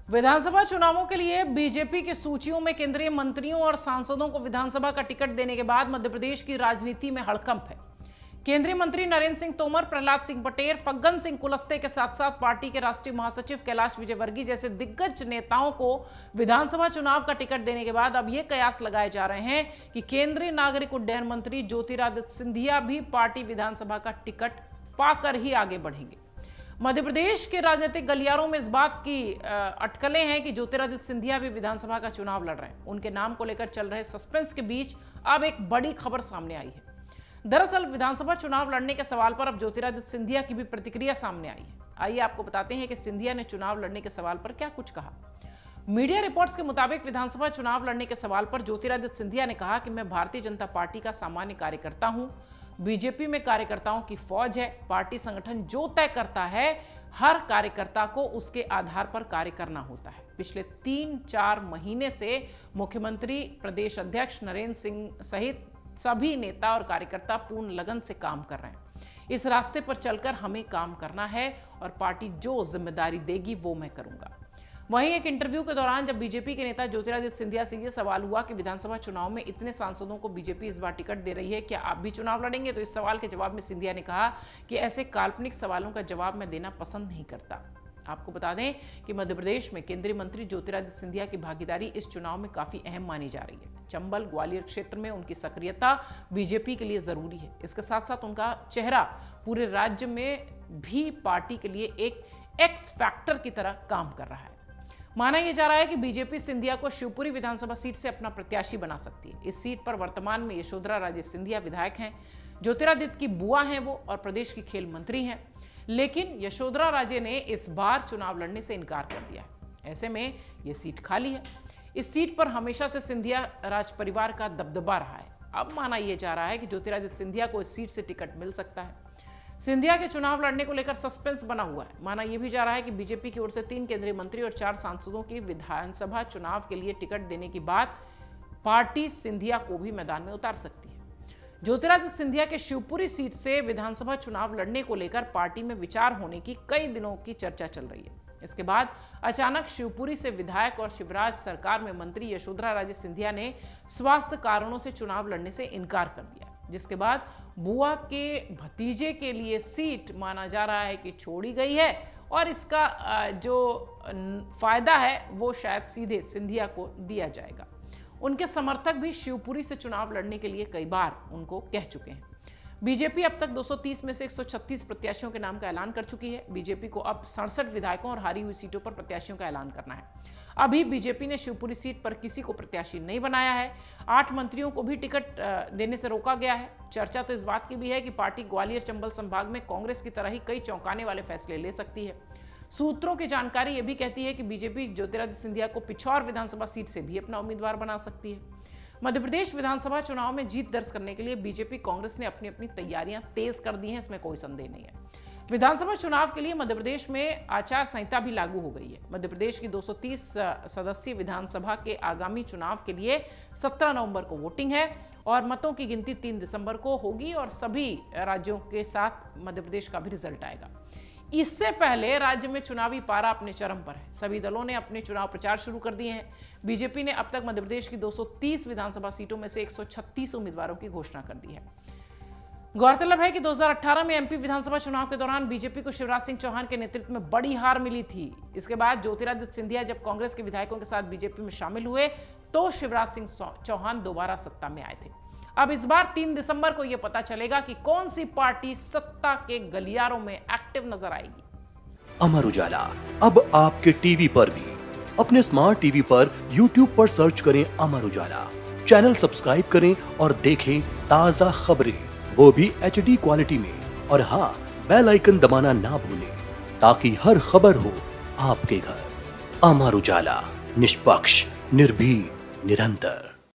विधानसभा चुनावों के लिए बीजेपी की सूचियों में केंद्रीय मंत्रियों और सांसदों को विधानसभा का टिकट देने के बाद मध्य प्रदेश की राजनीति में हड़कंप है। केंद्रीय मंत्री नरेंद्र सिंह तोमर, प्रहलाद सिंह पटेल, फग्गन सिंह कुलस्ते के साथ साथ पार्टी के राष्ट्रीय महासचिव कैलाश विजयवर्गीय जैसे दिग्गज नेताओं को विधानसभा चुनाव का टिकट देने के बाद अब ये कयास लगाए जा रहे हैं कि केंद्रीय नागरिक उड्डयन मंत्री ज्योतिरादित्य सिंधिया भी पार्टी विधानसभा का टिकट पाकर ही आगे बढ़ेंगे। मध्य प्रदेश के राजनीतिक गलियारों में इस बात की अटकलें हैं कि ज्योतिरादित्य सिंधिया भी विधानसभा का चुनाव लड़ रहे हैं। उनके नाम को लेकर चल रहे सस्पेंस के बीच अब एक बड़ी खबर सामने आई है। दरअसल विधानसभा चुनाव लड़ने के सवाल पर अब ज्योतिरादित्य सिंधिया की भी प्रतिक्रिया सामने आई है। आइए आपको बताते हैं कि सिंधिया ने चुनाव लड़ने के सवाल पर क्या कुछ कहा। मीडिया रिपोर्ट्स के मुताबिक विधानसभा चुनाव लड़ने के सवाल पर ज्योतिरादित्य सिंधिया ने कहा कि मैं भारतीय जनता पार्टी का सामान्य कार्यकर्ता हूं। बीजेपी में कार्यकर्ताओं की फौज है। पार्टी संगठन जो तय करता है, हर कार्यकर्ता को उसके आधार पर कार्य करना होता है। पिछले 3-4 महीने से मुख्यमंत्री, प्रदेश अध्यक्ष नरेंद्र सिंह सहित सभी नेता और कार्यकर्ता पूर्ण लगन से काम कर रहे हैं। इस रास्ते पर चलकर हमें काम करना है और पार्टी जो जिम्मेदारी देगी वो मैं करूंगा। वहीं एक इंटरव्यू के दौरान जब बीजेपी के नेता ज्योतिरादित्य सिंधिया से यह सवाल हुआ कि विधानसभा चुनाव में इतने सांसदों को बीजेपी इस बार टिकट दे रही है, क्या आप भी चुनाव लड़ेंगे, तो इस सवाल के जवाब में सिंधिया ने कहा कि ऐसे काल्पनिक सवालों का जवाब मैं देना पसंद नहीं करता। आपको बता दें कि मध्य प्रदेश में केंद्रीय मंत्री ज्योतिरादित्य सिंधिया की भागीदारी इस चुनाव में काफी अहम मानी जा रही है। चंबल, ग्वालियर क्षेत्र में उनकी सक्रियता बीजेपी के लिए जरूरी है। इसके साथ साथ उनका चेहरा पूरे राज्य में भी पार्टी के लिए एक एक्स फैक्टर की तरह काम कर रहा है। माना यह जा रहा है कि बीजेपी सिंधिया को शिवपुरी विधानसभा सीट से अपना प्रत्याशी बना सकती है। इस सीट पर वर्तमान में यशोधरा राजे सिंधिया विधायक हैं। ज्योतिरादित्य की बुआ हैं वो और प्रदेश की खेल मंत्री हैं। लेकिन यशोधरा राजे ने इस बार चुनाव लड़ने से इनकार कर दिया है। ऐसे में यह सीट खाली है। इस सीट पर हमेशा से सिंधिया राज परिवार का दबदबा रहा है। अब माना यह जा रहा है कि ज्योतिरादित्य सिंधिया को इस सीट से टिकट मिल सकता है। सिंधिया के चुनाव लड़ने को लेकर सस्पेंस बना हुआ है। माना यह भी जा रहा है कि बीजेपी की ओर से 3 केंद्रीय मंत्री और 4 सांसदों की विधानसभा चुनाव के लिए टिकट देने की बात पार्टी सिंधिया को भी मैदान में उतार सकती है। ज्योतिरादित्य सिंधिया के शिवपुरी सीट से विधानसभा चुनाव लड़ने को लेकर पार्टी में विचार होने की कई दिनों की चर्चा चल रही है। इसके बाद अचानक शिवपुरी से विधायक और शिवराज सरकार में मंत्री यशोधरा राजे सिंधिया ने स्वास्थ्य कारणों से चुनाव लड़ने से इनकार कर दिया, जिसके बाद बुआ के भतीजे के लिए सीट माना जा रहा है कि छोड़ी गई है और इसका जो फायदा है वो शायद सीधे सिंधिया को दिया जाएगा। उनके समर्थक भी शिवपुरी से चुनाव लड़ने के लिए कई बार उनको कह चुके हैं। बीजेपी अब तक 230 में से 136 प्रत्याशियों के नाम का ऐलान कर चुकी है। बीजेपी को अब 67 विधायकों और हारी हुई सीटों पर प्रत्याशियों का ऐलान करना है। अभी बीजेपी ने शिवपुरी सीट पर किसी को प्रत्याशी नहीं बनाया है। 8 मंत्रियों को भी टिकट देने से रोका गया है। चर्चा तो इस बात की भी है कि पार्टी ग्वालियर चंबल संभाग में कांग्रेस की तरह ही कई चौंकाने वाले फैसले ले सकती है। सूत्रों की जानकारी यह भी कहती है कि बीजेपी ज्योतिरादित्य सिंधिया को पिछौर विधानसभा सीट से भी अपना उम्मीदवार बना सकती है। मध्य प्रदेश विधानसभा चुनाव में जीत दर्ज करने के लिए बीजेपी कांग्रेस ने अपनी अपनी तैयारियां तेज कर दी हैं, इसमें कोई संदेह नहीं है। विधानसभा चुनाव के लिए मध्य प्रदेश में आचार संहिता भी लागू हो गई है। मध्य प्रदेश की 230 सदस्यीय विधानसभा के आगामी चुनाव के लिए 17 नवंबर को वोटिंग है और मतों की गिनती 3 दिसंबर को होगी और सभी राज्यों के साथ मध्य प्रदेश का भी रिजल्ट आएगा। इससे पहले राज्य में चुनावी पारा अपने चरम पर है। सभी दलों ने अपने चुनाव प्रचार शुरू कर दिए हैं। बीजेपी ने अब तक मध्य प्रदेश की 230 विधानसभा सीटों में से 136 उम्मीदवारों की घोषणा कर दी है। गौरतलब है कि 2018 में एमपी विधानसभा चुनाव के दौरान बीजेपी को शिवराज सिंह चौहान के नेतृत्व में बड़ी हार मिली थी। इसके बाद ज्योतिरादित्य सिंधिया जब कांग्रेस के विधायकों के साथ बीजेपी में शामिल हुए तो शिवराज सिंह चौहान दोबारा सत्ता में आए थे। अब इस बार 3 दिसंबर को यह पता चलेगा कि कौन सी पार्टी सत्ता के गलियारों में एक्टिव नजर आएगी। अमर उजाला अब आपके टीवी पर भी। अपने स्मार्ट टीवी पर YouTube पर सर्च करें अमर उजाला, चैनल सब्सक्राइब करें और देखें ताजा खबरें, वो भी HD क्वालिटी में। और हाँ, बेल आइकन दबाना ना भूलें ताकि हर खबर हो आपके घर। अमर उजाला, निष्पक्ष, निर्भीक, निरंतर।